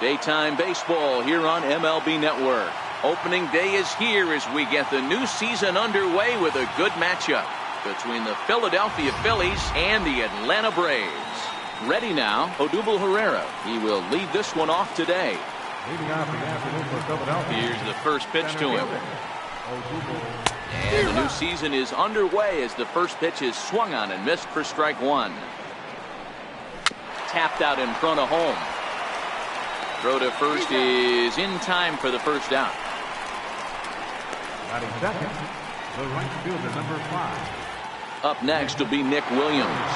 Daytime baseball here on MLB Network. Opening day is here as we get the new season underway with a good matchup between the Philadelphia Phillies and the Atlanta Braves. Ready now, Odubel Herrera. He will lead this one off today. Leading off the afternoon for Philadelphia. Here's the first pitch to him. And the new season is underway as the first pitch is swung on and missed for strike one. Tapped out in front of home. Throw to first is in time for the first out. Batting second, the right fielder, number 5. Up next will be Nick Williams.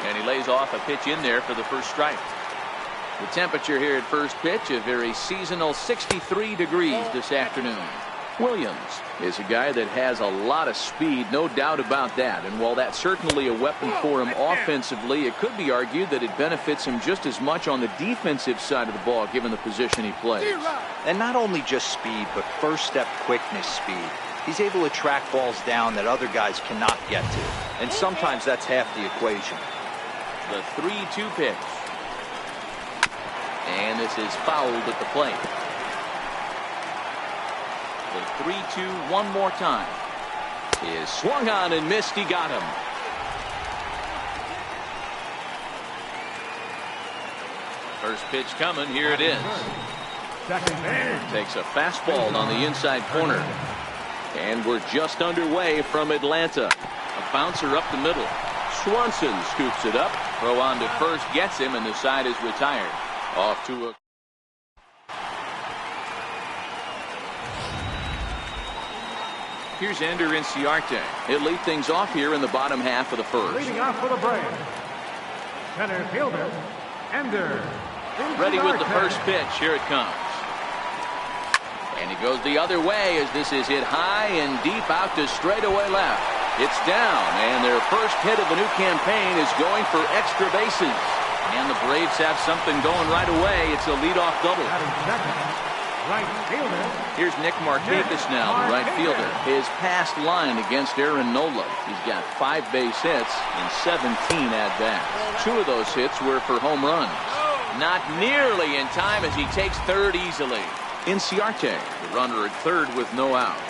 And he lays off a pitch in there for the first strike. The temperature here at first pitch, a very seasonal 63 degrees this afternoon. Williams is a guy that has a lot of speed, no doubt about that. And while that's certainly a weapon for him offensively, it could be argued that it benefits him just as much on the defensive side of the ball, given the position he plays. And not only just speed, but first step quickness speed. He's able to track balls down that other guys cannot get to. And sometimes that's half the equation. The 3-2 pitch. And this is fouled at the plate. The 3-2 one more time. Is swung on and missed. He got him. First pitch coming. Here it is. Takes a fastball on the inside corner. And we're just underway from Atlanta. A bouncer up the middle. Swanson scoops it up. Throw on to first gets him, and the side is retired. Off to a... Here's Ender Inciarte. He'll lead things off here in the bottom half of the first. Leading off for the Braves, center fielder, Ender Inciarte. Ready with the first pitch. Here it comes. And he goes the other way as this is hit high and deep out to straightaway left. It's down, and their first hit of the new campaign is going for extra bases. And the Braves have something going right away. It's a leadoff double. Right fielder. Here's Nick Markakis now, the right fielder. His past line against Aaron Nola. He's got 5 base hits and 17 at-bats. 2 of those hits were for home runs. Not nearly in time as he takes third easily. Inciarte, the runner at third with no outs.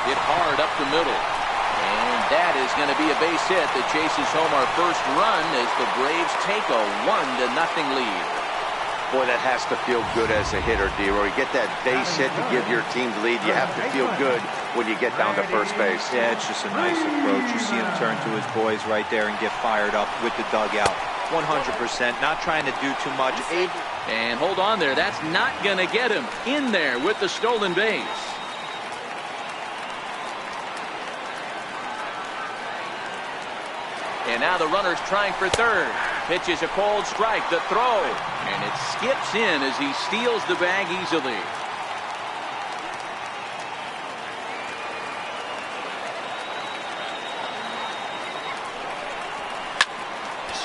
Hit hard up the middle. And that is going to be a base hit that chases home our first run as the Braves take a 1-0 lead. Boy, that has to feel good as a hitter, D-Roy. You get that base hit to give your team the lead. You have to feel good when you get down to first base. Yeah, it's just a nice approach. You see him turn to his boys right there and get fired up with the dugout. 100%, not trying to do too much. And hold on there. That's not going to get him in there with the stolen base. And now the runner's trying for third. Pitch is a cold strike. The throw. And it skips in as he steals the bag easily.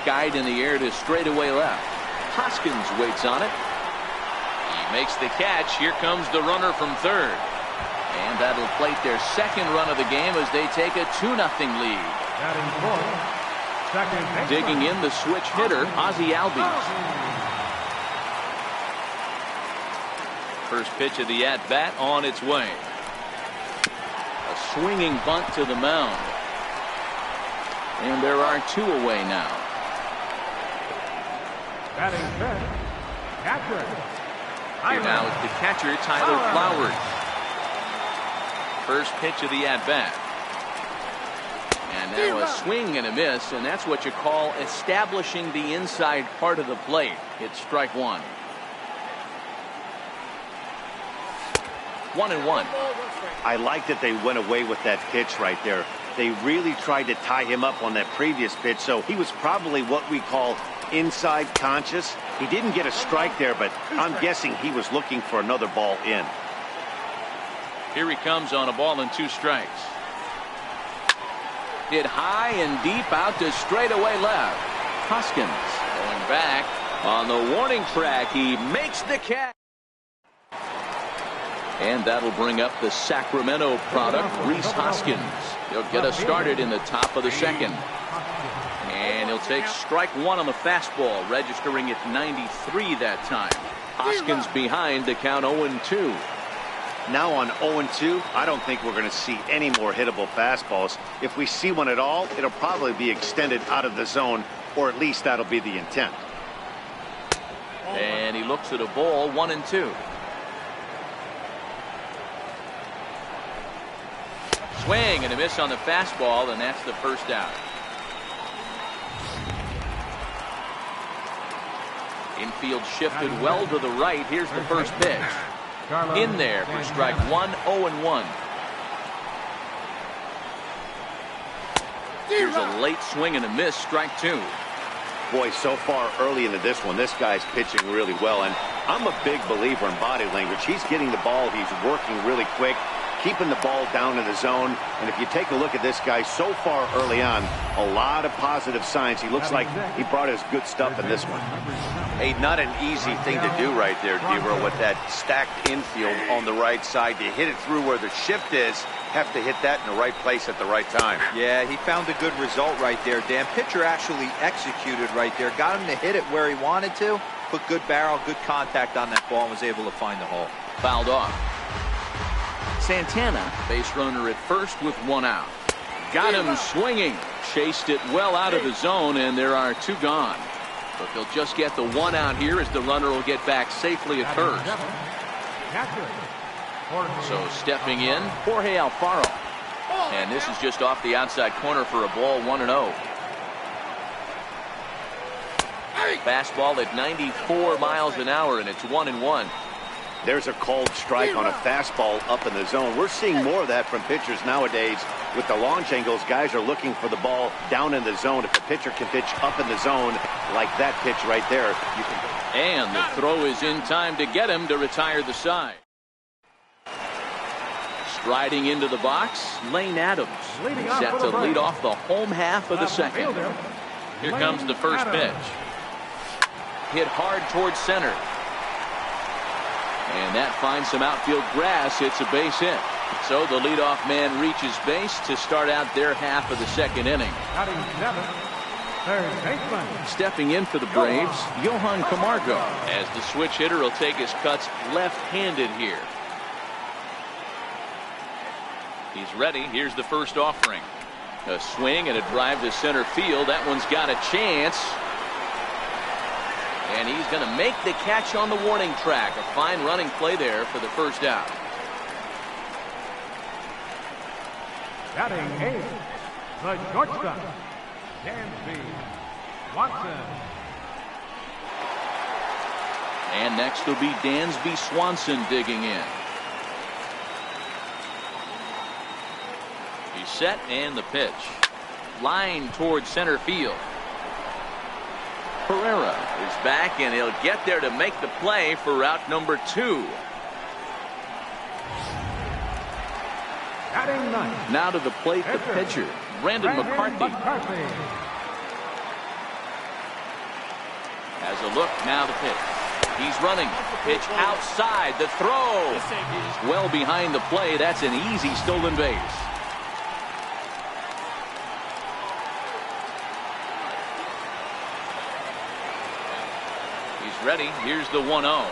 Skied in the air to straightaway left. Hoskins waits on it. He makes the catch. Here comes the runner from third. And that'll plate their second run of the game as they take a 2-0 lead. Batting fourth. Digging in the switch hitter, Ozzie Albies. First pitch of the at-bat on its way. A swinging bunt to the mound. And there are 2 away now. Batting fifth, catcher. Here now is the catcher, Tyler Flowers. First pitch of the at-bat. And now a swing and a miss, and that's what you call establishing the inside part of the plate. It's strike one. 1-1. I like that they went away with that pitch right there. They really tried to tie him up on that previous pitch, so he was probably what we call inside conscious. He didn't get a strike there, but I'm guessing he was looking for another ball in. Here he comes on a ball and 2 strikes. Hit high and deep out to straightaway left. Hoskins going back on the warning track. He makes the catch. And that'll bring up the Sacramento product, Rhys Hoskins. He'll get us started in the top of the second. And he'll take strike one on the fastball, registering at 93 that time. Hoskins behind to count 0-2. Now on 0-2, I don't think we're going to see any more hittable fastballs. If we see one at all, it'll probably be extended out of the zone, or at least that'll be the intent. And he looks at a ball, 1-2. Swing and a miss on the fastball, and that's the first out. Infield shifted well to the right. Here's the first pitch. In there for strike one, 0-1. Here's a late swing and a miss, strike two. Boy, so far early into this one, this guy's pitching really well, and I'm a big believer in body language. He's getting the ball, he's working really quick, keeping the ball down in the zone. And if you take a look at this guy so far early on, a lot of positive signs. He looks like he brought his good stuff in this one. Hey, not an easy thing to do right there, D-Row, with that stacked infield on the right side. To hit it through where the shift is, have to hit that in the right place at the right time. Yeah, he found a good result right there, Dan. Pitcher actually executed right there. Got him to hit it where he wanted to. Put good barrel, good contact on that ball, and was able to find the hole. Fouled off. Santana, base runner at first with one out. Got him swinging. Chased it well out of the zone, and there are two gone. But they'll just get the one out here as the runner will get back safely at first. So stepping in, Jorge Alfaro. And this is just off the outside corner for a ball, 1-0. Fastball at 94 miles an hour, and it's 1-1. There's a called strike on a fastball up in the zone. We're seeing more of that from pitchers nowadays. With the launch angles, guys are looking for the ball down in the zone. If the pitcher can pitch up in the zone like that pitch right there, you can. And the throw is in time to get him to retire the side. Striding into the box, Lane Adams, set to lead off the home half of the second. Here comes the first pitch. Hit hard towards center. And that finds some outfield grass. It's a base hit. So the leadoff man reaches base to start out their half of the second inning. Stepping in for the Braves, Johan Camargo, as the switch hitter will take his cuts left-handed here. He's ready. Here's the first offering. A swing and a drive to center field. That one's got a chance. And he's going to make the catch on the warning track. A fine running play there for the first out. Batting eighth, the shortstop, Dansby Swanson. And next will be Dansby Swanson digging in. He's set, and the pitch. Line towards center field. Pereira is back, and he'll get there to make the play for route number 2. Now to the plate, the pitcher, Brandon McCarthy. Has a look, now the pitch. He's running. Pitch outside. The throw is well behind the play. That's an easy stolen base. He's ready. Here's the 1-0.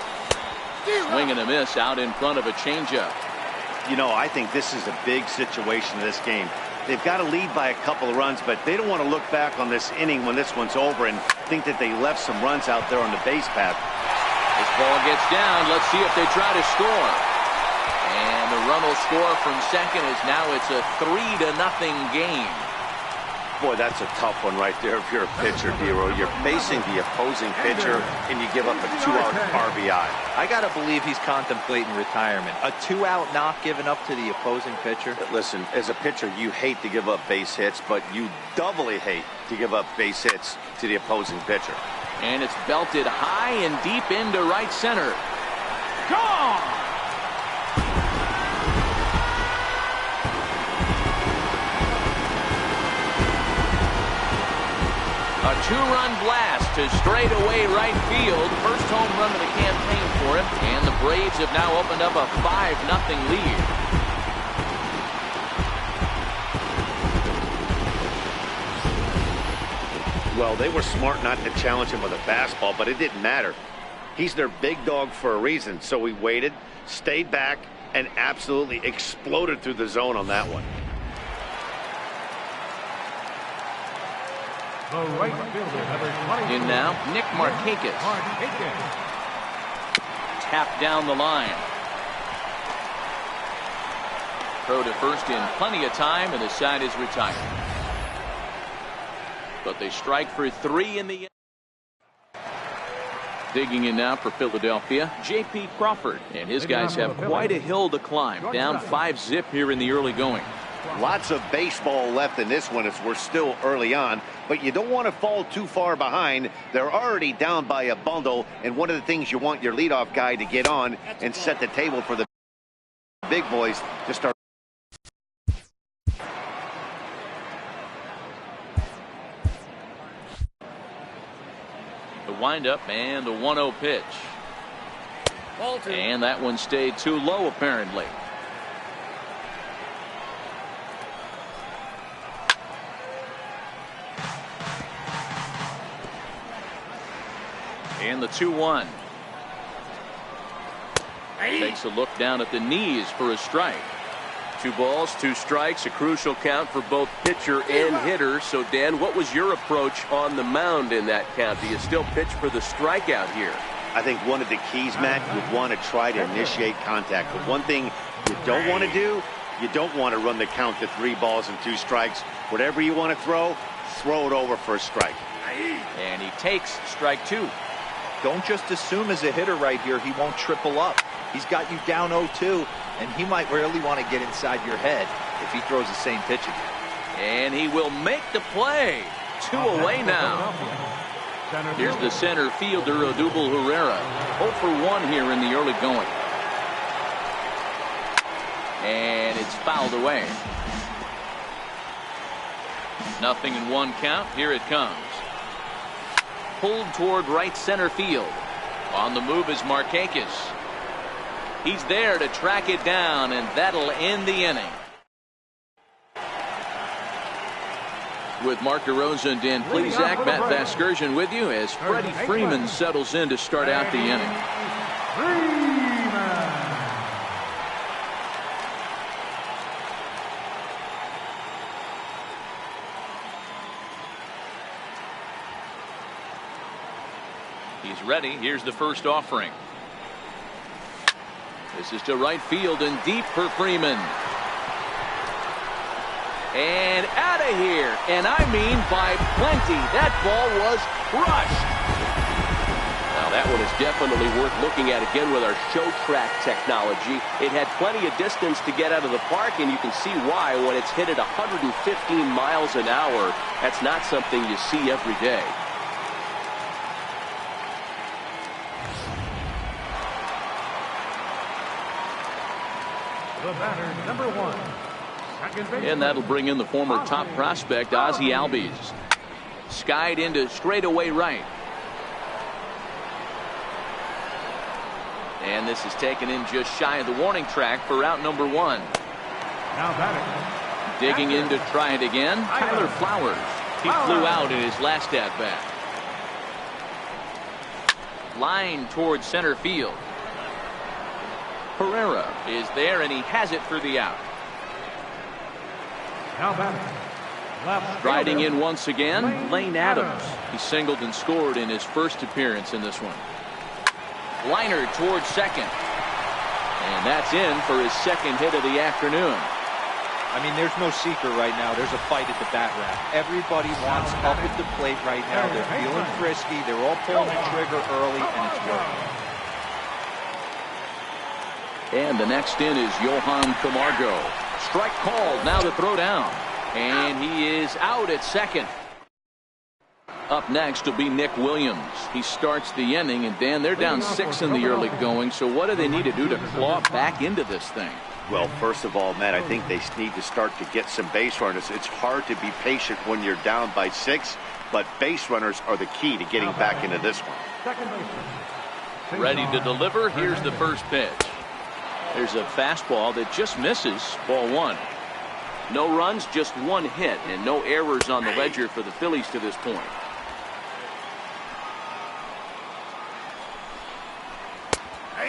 Swing and a miss out in front of a changeup. You know, I think this is a big situation in this game. They've got to lead by a couple of runs, but they don't want to look back on this inning when this one's over and think that they left some runs out there on the base path. This ball gets down. Let's see if they try to score. And the run will score from second as now it's a 3-0 game. Boy, that's a tough one right there if you're a pitcher, D-Row. You're facing the opposing pitcher, and you give up a 2-out RBI. I got to believe he's contemplating retirement. A 2-out knock given up to the opposing pitcher. Listen, as a pitcher, you hate to give up base hits, but you doubly hate to give up base hits to the opposing pitcher. And it's belted high and deep into right center. Gone! A 2-run blast to straightaway right field. First home run of the campaign for for him, and the Braves have now opened up a 5-0 lead. Well, they were smart not to challenge him with a fastball, but it didn't matter. He's their big dog for a reason, so he waited, stayed back, and absolutely exploded through the zone on that one. The right fielder, number 22. In now, Nick Markakis. Tapped down the line. Throw to first in plenty of time, and the side is retired. But they strike for 3 in the end. Digging in now for Philadelphia, J.P. Crawford. And his guys have quite a hill to climb. Down 5-zip here in the early going. Lots of baseball left in this one as we're still early on, but you don't want to fall too far behind. They're already down by a bundle, and one of the things you want your leadoff guy to get on and set the table for the big boys to start. The windup and the 1-0 pitch. And that one stayed too low apparently. And the 2-1. Takes a look down at the knees for a strike. 2 balls, 2 strikes, a crucial count for both pitcher and hitter. So, Dan, what was your approach on the mound in that count? Do you still pitch for the strikeout here? I think one of the keys, Matt, you want to try to initiate contact. But one thing you don't want to do, you don't want to run the count to 3 balls and 2 strikes. Whatever you want to throw it over for a strike. And he takes strike 2. Don't just assume as a hitter right here he won't triple up. He's got you down 0-2, and he might really want to get inside your head if he throws the same pitch again. And he will make the play. 2 away now. Here's the center fielder, Odubel Herrera. 0 for 1 here in the early going. And it's fouled away. 0-1 count. Here it comes. Pulled toward right center field. On the move is Markakis. He's there to track it down, and that'll end the inning. With Mark DeRosa and Dan Plesac, Matt Vasgersian with you as Freddie Freeman settles in to start out the inning. He's ready. Here's the first offering. This is to right field and deep for Freeman. And out of here. And I mean by plenty. That ball was crushed. Now that one is definitely worth looking at again with our show track technology. It had plenty of distance to get out of the park, and you can see why when it's hit at 115 miles an hour. That's not something you see every day. The batter, number 1. And that'll bring in the former top prospect, Ozzie Albies. Skied into straightaway right. And this is taken in just shy of the warning track for out number 1. Now batting. Digging in to try it again, Tyler Flowers. He flew out in his last at-bat. Line towards center field. Herrera is there, and he has it for the out. Now batting. Riding in once again, Lane Adams. He singled and scored in his first appearance in this one. Liner towards second. And that's in for his second hit of the afternoon. I mean, there's no secret right now. There's a fight at the bat rack. Everybody wants up at the plate right now. They're feeling frisky. They're all pulling the trigger early, and it's working. And the next in is Johan Camargo. Strike called. Now the throw down. And he is out at second. Up next will be Nick Williams. He starts the inning, and Dan, they're down 6 in the early going. So what do they need to do to claw back into this thing? Well, first of all, Matt, I think they need to start to get some base runners. It's hard to be patient when you're down by 6, but base runners are the key to getting back into this one. Second baseman, Ready to deliver. Here's the first pitch. There's a fastball that just misses. Ball one. No runs, just one hit, and no errors on the ledger for the Phillies to this point.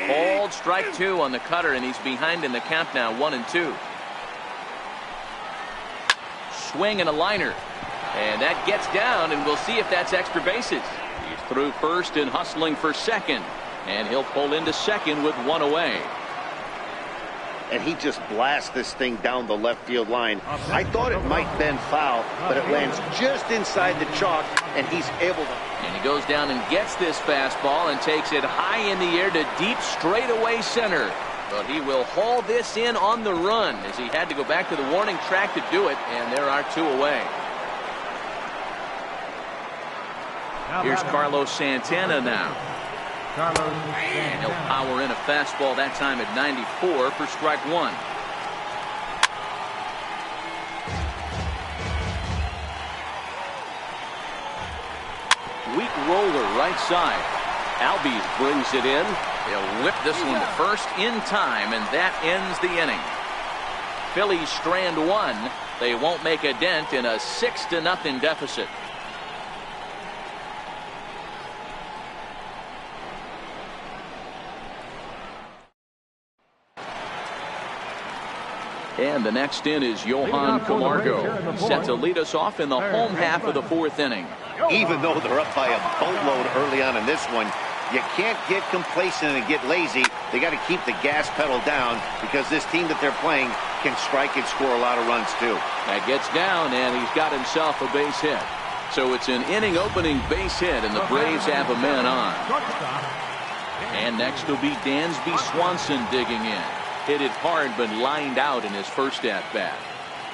Called strike two on the cutter, and he's behind in the count now, 1-2. Swing and a liner. And that gets down, and we'll see if that's extra bases. He's through first and hustling for second. And he'll pull into second with one away. And he just blasts this thing down the left field line. I thought it might bend foul, but it lands just inside the chalk, and he's able to. And he goes down and gets this fastball and takes it high in the air to deep straightaway center. But he will haul this in on the run as he had to go back to the warning track to do it, and there are two away. Here's Carlos Santana now. And he'll power in a fastball that time at 94 for strike one. Weak roller right side. Albies brings it in. They'll whip this one to first in time, and that ends the inning. Phillies strand one. They won't make a dent in a 6-0 deficit. And the next in is Johan Camargo, set to lead us off in the home half of the fourth inning. Even though they're up by a boatload early on in this one, you can't get complacent and get lazy. They got to keep the gas pedal down because this team that they're playing can strike and score a lot of runs too. That gets down, and he's got himself a base hit. So it's an inning opening base hit, and the Braves have a man on. And next will be Dansby Swanson digging in. Hit it hard, but lined out in his first at-bat.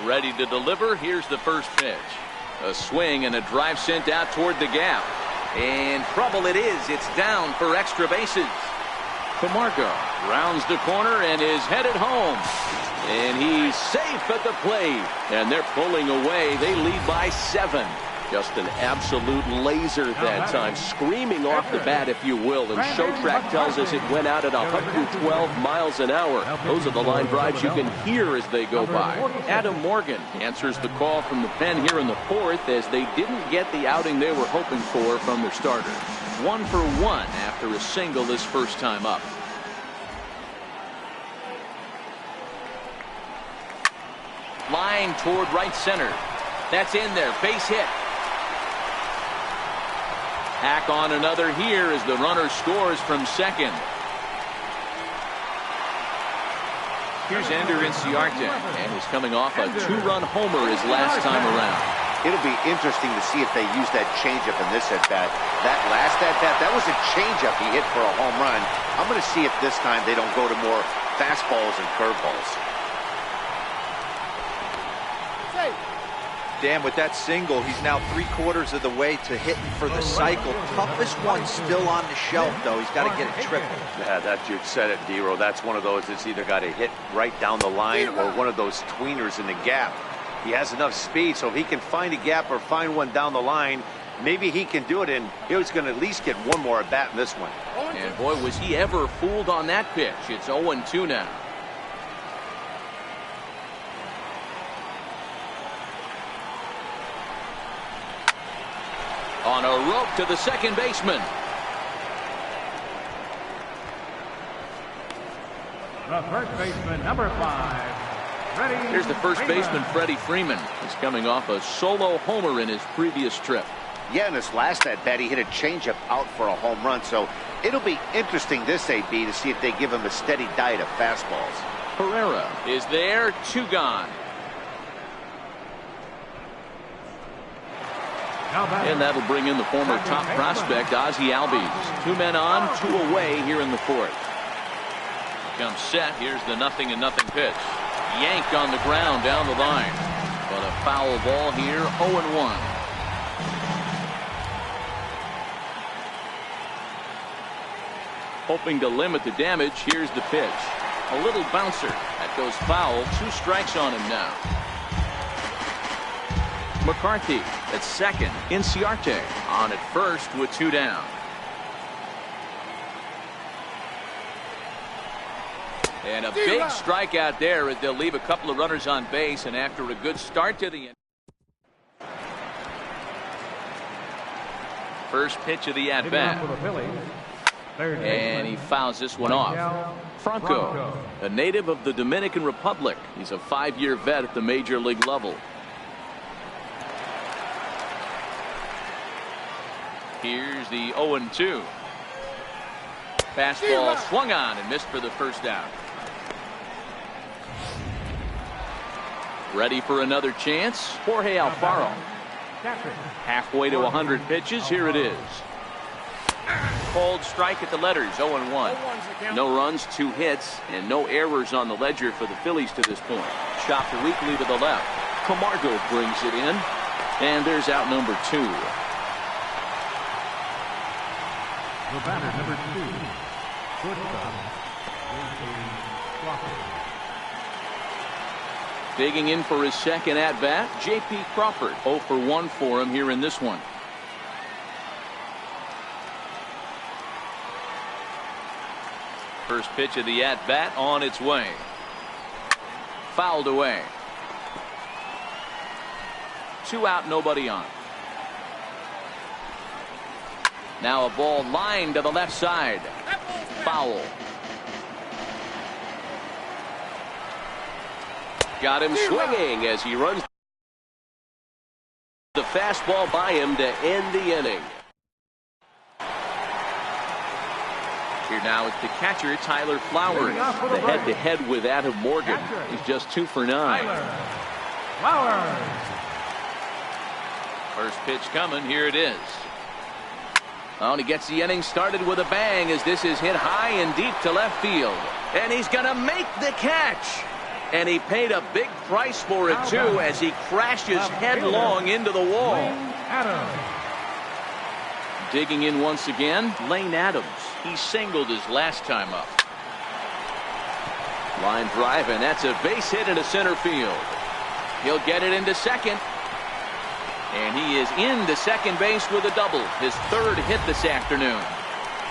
Ready to deliver. Here's the first pitch. A swing and a drive sent out toward the gap. And trouble it is. It's down for extra bases. Camargo rounds the corner and is headed home. And he's safe at the plate. And they're pulling away. They lead by 7. Just an absolute laser that time, screaming off the bat, if you will. And Showtrack tells us it went out at 112 miles an hour. Those are the line drives you can hear as they go by. Adam Morgan answers the call from the pen here in the fourth, as they didn't get the outing they were hoping for from their starter. 1 for 1 after a single this first time up. Line toward right center. That's in there. Base hit. Hack on another here as the runner scores from second. Here's Ender Inciarte, and he's coming off a 2-run homer his last time around. It'll be interesting to see if they use that changeup in this at-bat. That last at-bat, that was a changeup he hit for a home run. I'm going to see if this time they don't go to more fastballs and curveballs. Dan, with that single, he's now 3/4 of the way to hitting for the cycle. Toughest one still on the shelf, though. He's got to get a triple. Yeah, that you said it, D-Row. That's one of those that's either got to hit right down the line or one of those tweeners in the gap. He has enough speed, so if he can find a gap or find one down the line, maybe he can do it, and he's going to at least get one more at bat in this one. And boy, was he ever fooled on that pitch. It's 0-2 now. On a rope to the second baseman. The first baseman, number 5. Freddie. Here's the first baseman, Freddie Freeman. He's coming off a solo homer in his previous trip. Yeah, in his last at-bat, he hit a changeup out for a home run, so it'll be interesting this AB to see if they give him a steady diet of fastballs. Herrera is there, 2 gone. And that'll bring in the former top prospect, Ozzie Albies. 2 men on, 2 away here in the fourth. Comes set. Here's the 0-0 pitch. Yank on the ground down the line. But a foul ball here, 0-1. Hoping to limit the damage. Here's the pitch. A little bouncer. That goes foul. 2 strikes on him now. McCarthy at second. Inciarte on at first with 2 down. And a big strikeout there as they'll leave a couple of runners on base, and after a good start to the end. First pitch of the at-bat. And he fouls this one off. Franco, a native of the Dominican Republic. He's a 5-year vet at the major league level. Here's the 0-2. Fastball swung on and missed for the first down. Ready for another chance. Jorge Alfaro. Halfway to 100 pitches. Here it is. Cold strike at the letters. 0-1. No runs, 2 hits, and no errors on the ledger for the Phillies to this point. Chopped weakly to the left. Camargo brings it in, and there's out number 2. The batter, number 2, shortstop, Crawford. Digging in for his second at-bat, J.P. Crawford. 0 for 1 for him here in this one. First pitch of the at-bat on its way. Fouled away. 2 out, nobody on. Now a ball lined to the left side. Foul. Got him swinging as he runs the fastball by him to end the inning. Here now is the catcher, Tyler Flowers. The head-to-head with Adam Morgan. He's just 2 for 9. Flowers. First pitch coming. Here it is. Oh, and he gets the inning started with a bang as this is hit high and deep to left field. And he's going to make the catch. And he paid a big price for it, too, as he crashes headlong into the wall. Digging in once again, Lane Adams. He singled his last time up. Line drive, and that's a base hit into center field. He'll get it into second. And he is into second base with a double. His 3rd hit this afternoon.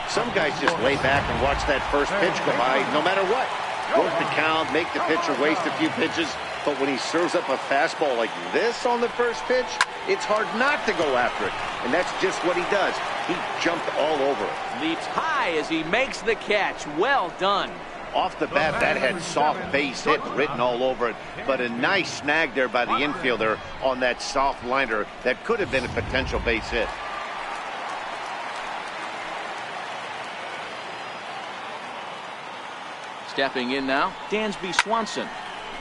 Some guys just lay back and watch that first pitch go by no matter what. Work the count, make the pitcher waste a few pitches. But when he serves up a fastball like this on the first pitch, it's hard not to go after it. And that's just what he does. He jumped all over it. Leaps high as he makes the catch. Well done. Off the bat, that had soft base hit written all over it. But a nice snag there by the infielder on that soft liner that could have been a potential base hit. Stepping in now, Dansby Swanson.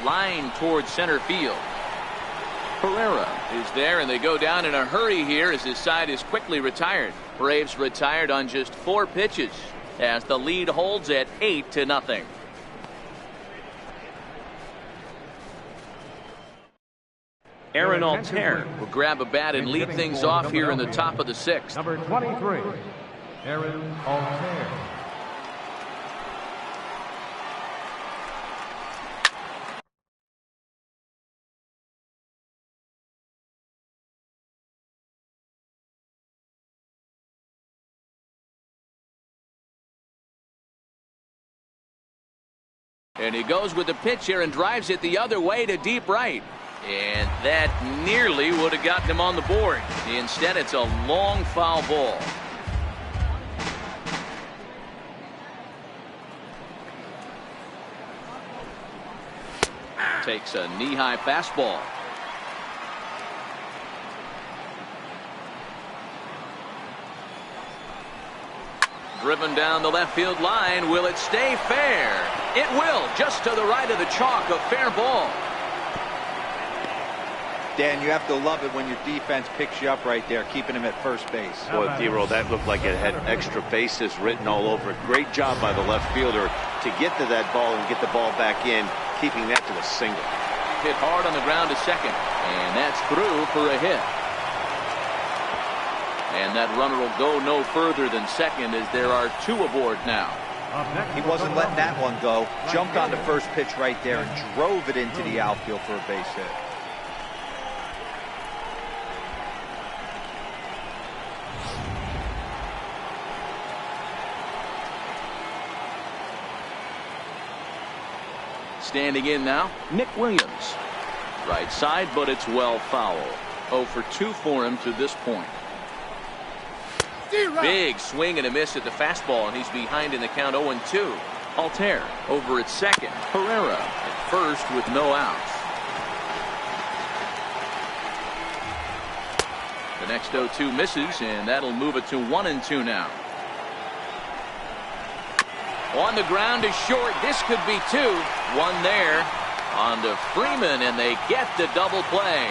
Line towards center field. Pereira is there, and they go down in a hurry here as his side is quickly retired. Braves retired on just 4 pitches as the lead holds at 8-0. Aaron Altair will grab a bat and lead things off here in the top of the 6th. Number 23, Aaron Altair. And he goes with the pitch here and drives it the other way to deep right. And that nearly would have gotten him on the board. Instead, it's a long foul ball. Takes a knee-high fastball. Driven down the left field line. Will it stay fair? It will. Just to the right of the chalk. A fair ball. Dan, you have to love it when your defense picks you up right there, keeping him at first base. Boy, D-Roll, that looked like it had extra bases written all over it. Great job by the left fielder to get to that ball and get the ball back in, keeping that to a single. Hit hard on the ground to second. And that's through for a hit. And that runner will go no further than second as there are 2 aboard now. He wasn't letting that one go. Jumped on the first pitch right there and drove it into the outfield for a base hit. Standing in now, Nick Williams. Right side, but it's well foul. 0 for 2 for him to this point. Big swing and a miss at the fastball, and he's behind in the count 0-2. Altair over at second. Herrera at first with no outs. The next 0-2 misses, and that'll move it to 1-2 now. On the ground is short. This could be 2. One there on to Freeman, and they get the double play.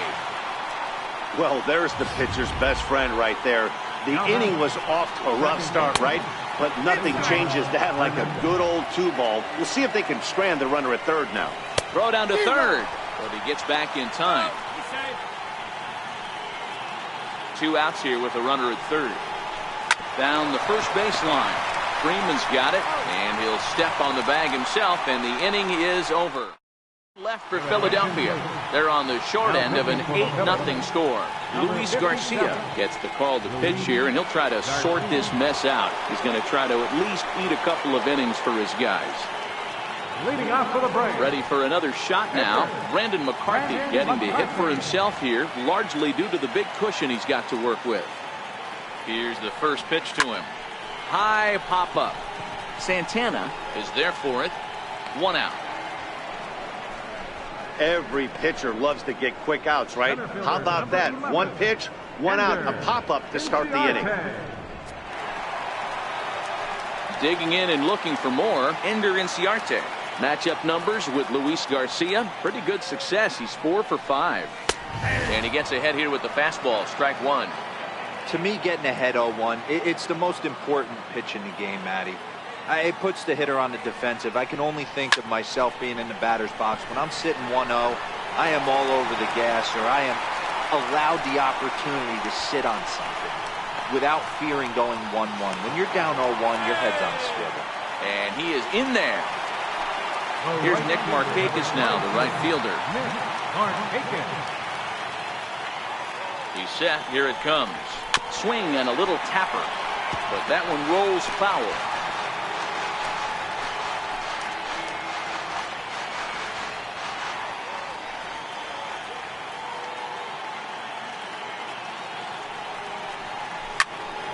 Well, there's the pitcher's best friend right there. The inning was off to a rough start, right? But nothing changes that like a good old 2-ball. We'll see if they can strand the runner at third now. Throw down to third, but he gets back in time. 2 outs here with a runner at third. Down the first baseline. Freeman's got it, and he'll step on the bag himself, and the inning is over. Left for Philadelphia. They're on the short end of an 8-0 score. Luis Garcia gets the call to pitch here, and he'll try to sort this mess out. He's going to try to at least eat a couple of innings for his guys. Leading off for the break. Ready for another shot now. Brandon McCarthy getting to hit for himself here, largely due to the big cushion he's got to work with. Here's the first pitch to him. High pop up. Santana is there for it. 1 out. Every pitcher loves to get quick outs, right? How about that? 1 pitch, 1 out, a pop-up to start the inning. Digging in and looking for more, Ender Inciarte. Matchup numbers with Luis Garcia. Pretty good success. He's 4 for 5. And he gets ahead here with the fastball. Strike 1. To me, getting ahead 0-1, it's the most important pitch in the game, Matty. It puts the hitter on the defensive. I can only think of myself being in the batter's box. When I'm sitting 1-0, I am all over the gas, or I am allowed the opportunity to sit on something without fearing going 1-1. When you're down 0-1, your head's on a swivel. And he is in there. Here's Nick Markakis now, the right fielder. He's set. Here it comes. Swing and a little tapper, but that one rolls foul.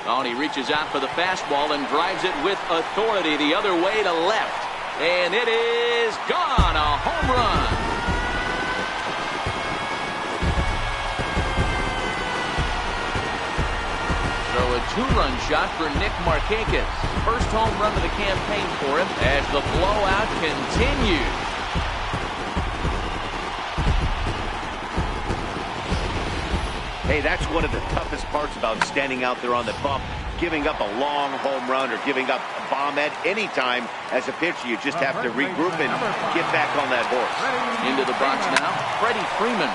Oh, and he reaches out for the fastball and drives it with authority the other way to left. And it is gone. A home run. So a 2-run shot for Nick Markakis. First home run of the campaign for him as the blowout continues. Hey, that's one of the toughest parts about standing out there on the bump. Giving up a long home run or giving up a bomb at any time as a pitcher. You just have to regroup and get back on that horse. Into the box now, Freddie Freeman.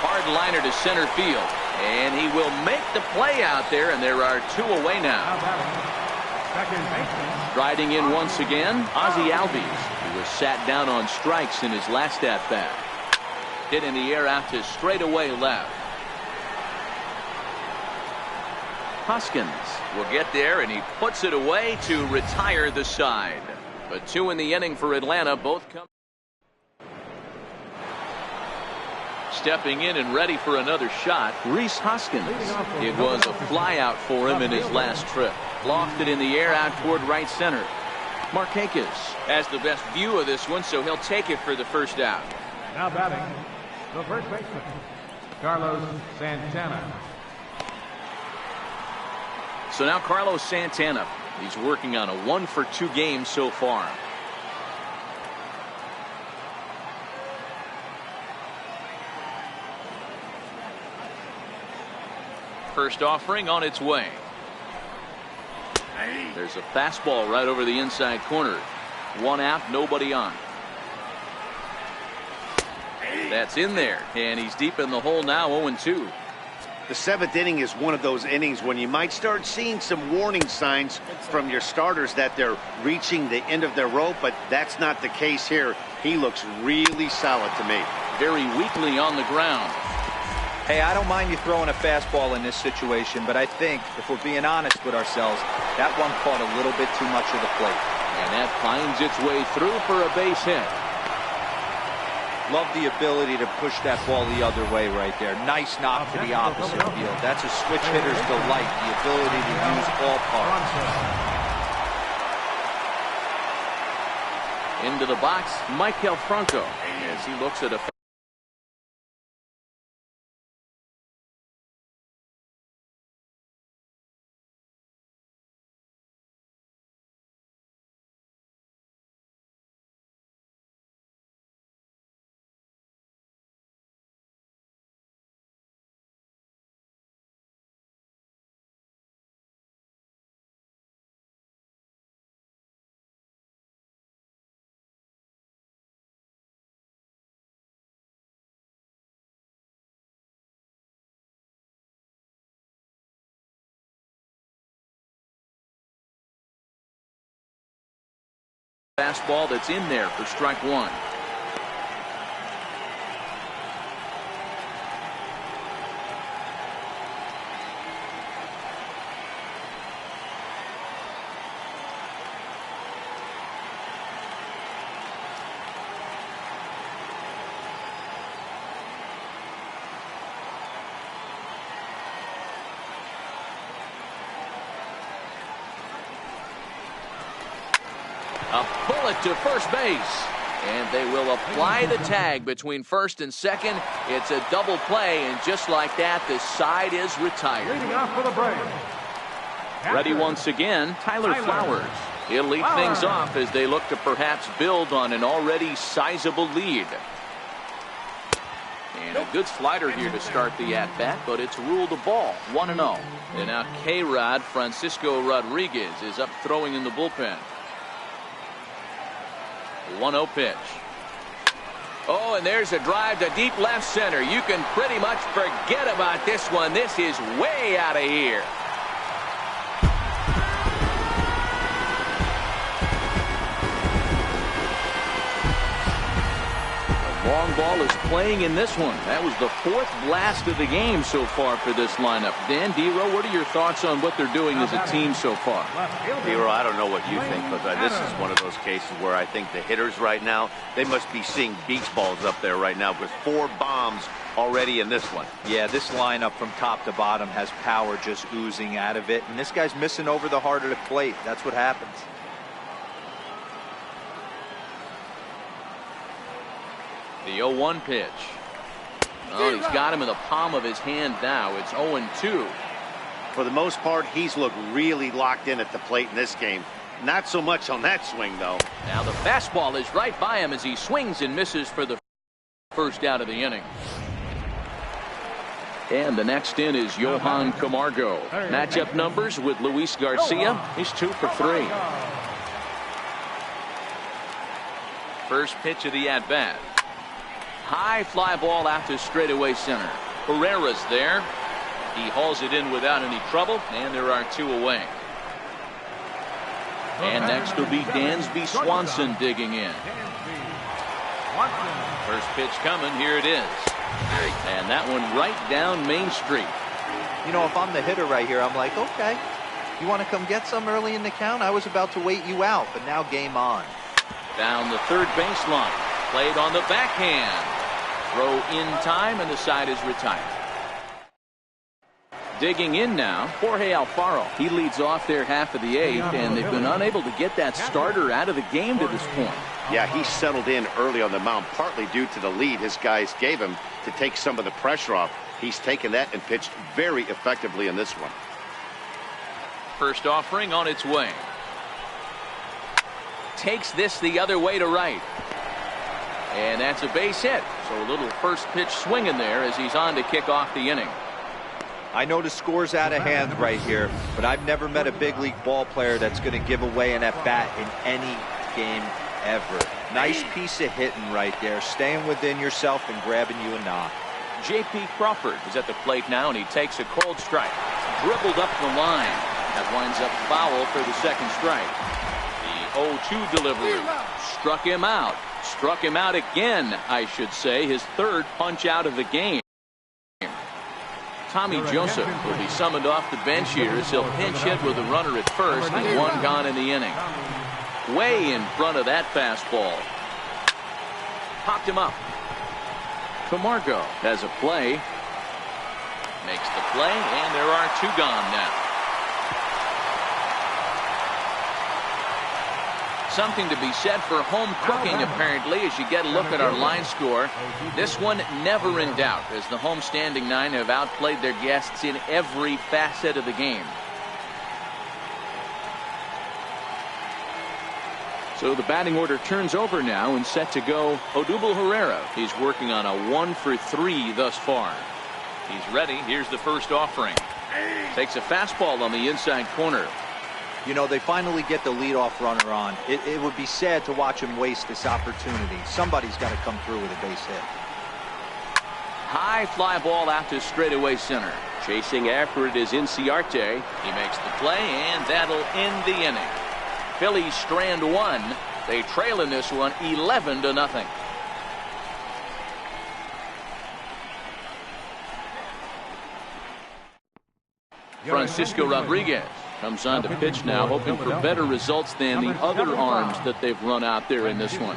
Hard liner to center field. And he will make the play out there, and there are 2 away now. Striding in once again, Ozzie Albies, who was sat down on strikes in his last at-bat. Hit in the air out to straightaway left. Hoskins will get there, and he puts it away to retire the side. But 2 in the inning for Atlanta. Both come. Stepping in and ready for another shot, Rhys Hoskins. It was a fly out for him in his last trip. Lofted in the air out toward right center. Markakis has the best view of this one, so he'll take it for the first out. Now batting, the first baseman, Carlos Santana. So now Carlos Santana. He's working on a 1-for-2 game so far. First offering on its way. There's a fastball right over the inside corner. 1 out, nobody on. That's in there, and he's deep in the hole now, 0-2. The 7th inning is one of those innings when you might start seeing some warning signs from your starters that they're reaching the end of their rope, but that's not the case here. He looks really solid to me. Very weakly on the ground. Hey, I don't mind you throwing a fastball in this situation, but I think, if we're being honest with ourselves, that one caught a little bit too much of the plate. And that finds its way through for a base hit. Love the ability to push that ball the other way right there. Nice knock to the opposite field. That's a switch hitter's delight, the ability to use all parts. Into the box, Michael Franco, as he looks at a fastball that's in there for strike one. A bullet to first base. And they will apply the tag between first and second. It's a double play, and just like that, the side is retired. Leading off for the Braves. Ready once again, Tyler Flowers. He'll lead things off as they look to perhaps build on an already sizable lead. And a good slider here to start the at-bat, but it's ruled a ball, 1-0. And now K-Rod Francisco Rodriguez is up throwing in the bullpen. 1-0 pitch. Oh, and there's a drive to deep left center. You can pretty much forget about this one. This is way out of here. Long ball is playing in this one. That was the fourth blast of the game so far for this lineup. Dan, D-Row, what are your thoughts on what they're doing as a team so far? D-Row, I don't know what you think, but this is one of those cases where I think the hitters right now, they must be seeing beach balls up there right now with 4 bombs already in this one. Yeah, this lineup from top to bottom has power just oozing out of it, and this guy's missing over the heart of the plate. That's what happens. The 0-1 pitch. Oh, he's got him in the palm of his hand now. It's 0-2. For the most part, he's looked really locked in at the plate in this game. Not so much on that swing, though. Now the fastball is right by him as he swings and misses for the first out of the inning. And the next in is Johan Camargo. Matchup numbers with Luis Garcia. He's 2 for 3. First pitch of the at-bat. High fly ball out to straightaway center. Herrera's there. He hauls it in without any trouble, and there are 2 away. And next will be Dansby Swanson digging in. First pitch coming. Here it is. And that one right down Main Street. You know, if I'm the hitter right here, I'm like, okay, you want to come get some early in the count? I was about to wait you out, but now game on. Down the third baseline. Played on the backhand. Throw in time, and the side is retired. Digging in now, Jorge Alfaro. He leads off their half of the 8th, and they've been unable to get that starter out of the game to this point. Yeah, he settled in early on the mound, partly due to the lead his guys gave him to take some of the pressure off. He's taken that and pitched very effectively in this one. First offering on its way. Takes this the other way to right. And that's a base hit. So a little first pitch swing in there as he's on to kick off the inning. I know the score's out of hand right here, but I've never met a big league ball player that's going to give away an at-bat in any game ever. Nice piece of hitting right there, staying within yourself and grabbing you a knock. J.P. Crawford is at the plate now, and he takes a cold strike. Dribbled up the line. That winds up foul for the second strike. The 0-2 delivery. Struck him out. Struck him out again, I should say. His third punch out of the game. Tommy Joseph will be summoned off the bench here as he'll pinch hit with a runner at first and 1 gone in the inning. Way in front of that fastball. Popped him up. Camargo has a play. Makes the play, and there are 2 gone now. Something to be said for home cooking, apparently, as you get a look at our line score. This one never in doubt, as the home standing 9 have outplayed their guests in every facet of the game. So the batting order turns over now and set to go. Odubel Herrera. He's working on a 1 for 3 thus far. He's ready. Here's the first offering. Takes a fastball on the inside corner. You know, they finally get the leadoff runner on. It would be sad to watch him waste this opportunity. Somebody's got to come through with a base hit. High fly ball out to straightaway center. Chasing after it is Inciarte. He makes the play, and that'll end the inning. Phillies strand 1. They trail in this one 11-0. Francisco Rodriguez comes on to pitch now, hoping for better results than the other arms that they've run out there in this one.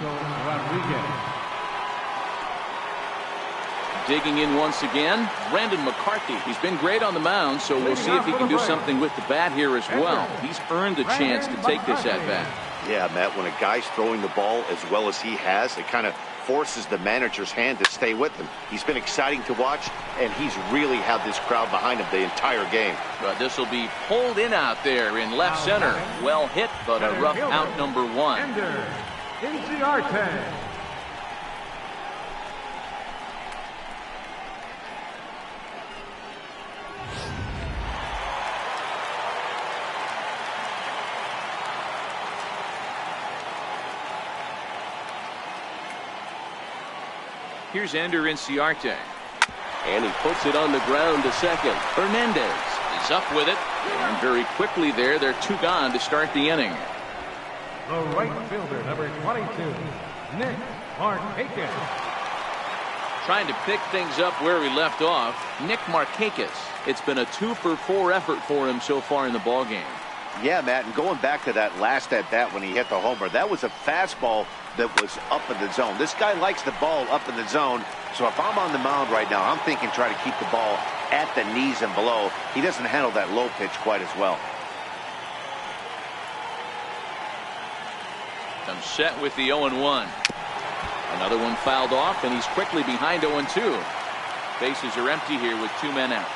Digging in once again, Brandon McCarthy. He's been great on the mound, so we'll see if he can do something with the bat here as well. He's earned the chance to take this at bat. Yeah, Matt, when a guy's throwing the ball as well as he has, it kind of forces the manager's hand to stay with him. He's been exciting to watch, and he's really had this crowd behind him the entire game. But this will be pulled in out there in left center. Well hit, but a rough out number 1. Inciarte. Here's Ender Inciarte. And he puts it on the ground to second. Hernandez is up with it. And very quickly there, they're 2 gone to start the inning. The right fielder, number 22, Nick Markakis. Trying to pick things up where he left off, Nick Markakis. It's been a 2 for 4 effort for him so far in the ballgame. Yeah, Matt, and going back to that last at-bat when he hit the homer, that was a fastball that was up in the zone. This guy likes the ball up in the zone, so if I'm on the mound right now, I'm thinking try to keep the ball at the knees and below. He doesn't handle that low pitch quite as well. Comes set with the 0-1. Another one fouled off, and he's quickly behind 0-2. Bases are empty here with 2 men out.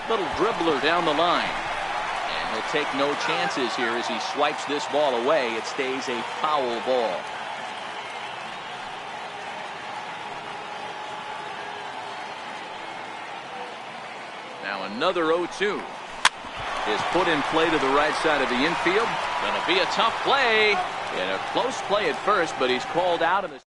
Little dribbler down the line. And he'll take no chances here as he swipes this ball away. It stays a foul ball. Now another 0-2 is put in play to the right side of the infield. Gonna be a tough play. And a close play at first, but he's called out in the...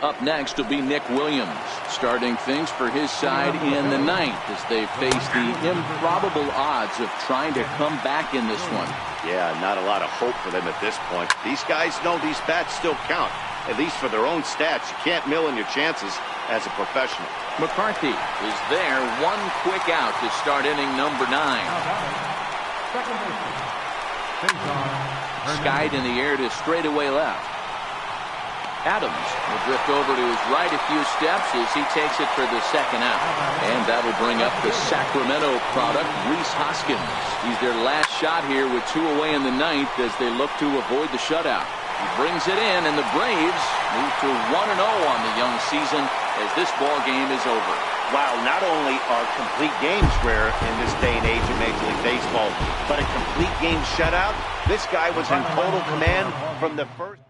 Up next will be Nick Williams, starting things for his side in the 9th as they face the improbable odds of trying to come back in this one. Yeah, not a lot of hope for them at this point. These guys know these bats still count, at least for their own stats. You can't mill in your chances as a professional. McCarthy is there, 1 quick out to start inning number 9. Skied in the air to straightaway left. Adams will drift over to his right a few steps as he takes it for the 2nd out. And that'll bring up the Sacramento product, Rhys Hoskins. He's their last shot here with 2 away in the 9th as they look to avoid the shutout. He brings it in, and the Braves move to 1-0 on the young season as this ball game is over. Wow, not only are complete games rare in this day and age of Major League Baseball, but a complete game shutout. This guy was in total command from the first.